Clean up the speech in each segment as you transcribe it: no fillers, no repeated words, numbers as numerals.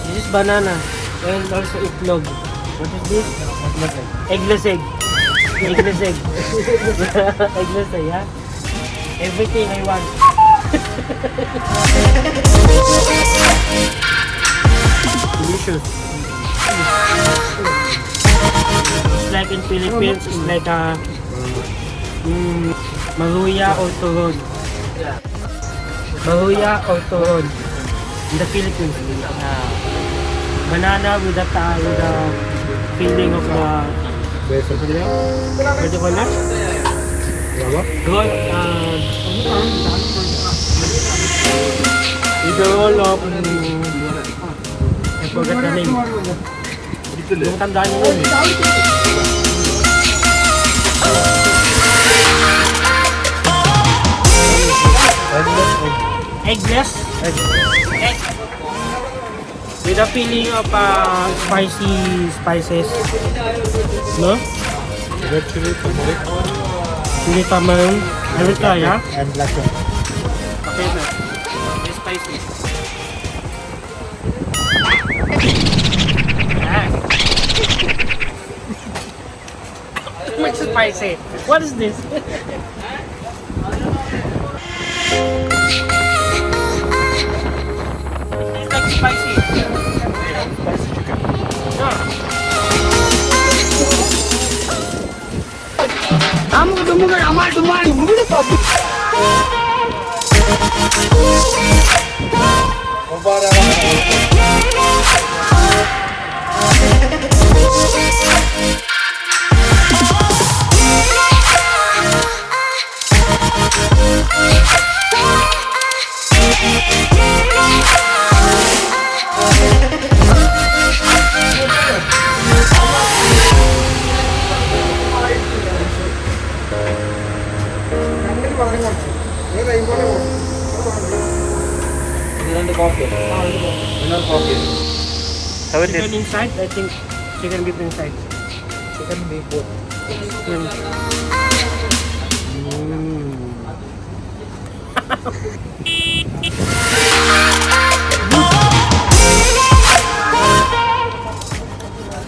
This is banana and also itlog. What is this? Eggless egg. Eggless egg. Eggless egg, yeah? Everything I want. Delicious. It's like in Philippines, it's like a maluya or turon. Maluya or turon. In the Philippines, banana with the filling of the what do you call that? The roll of I forgot the name. Yung tandaan nyo yun. Eggless? Egg. With a feeling of spicy spices. No? Red chili, turmeric, Chili tamarind. I will try, yeah? and black pepper. Okay, sir. It's spicy. Too much spicy. What is this? It's like spicy. Spicy chicken. Chicken inside? I think chicken beef inside. Chicken beef both. Chicken.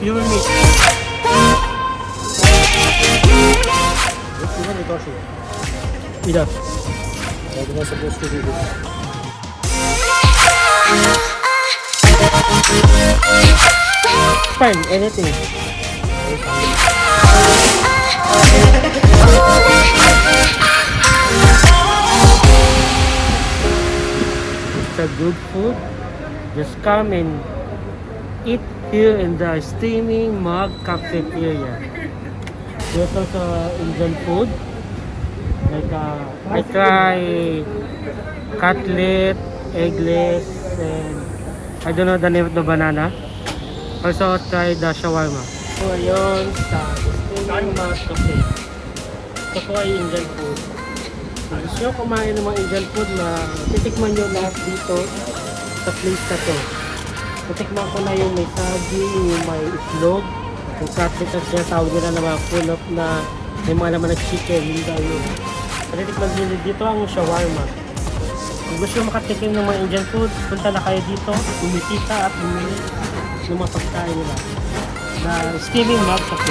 Pure meat. Enough. What am I supposed to do this? Fine, anything. It's a good food. Just come and eat here in the steaming mug cafeteria. There's also Indian food. Like I try cutlet, eggless, and I don't know the name of the banana. Also try the shawarma. So ayun sa steaming mug cafe. Ito po ay Indian food. Kung gusto nyo kumain ng mga Indian food na titikman nyo lahat dito sa place na to. Titikman ko na yung may saging, yung may itlog, yung cutlet at sinatawag nila na mga full of na may mga laman ng chicken, hindi tayo. Titikman din dito ang shawarma. Kung gusto nyo makatikim ng mga Indian food, punta na kayo dito, bumisita at bumili ng mga pagkain nila. Na steaming mug cafe.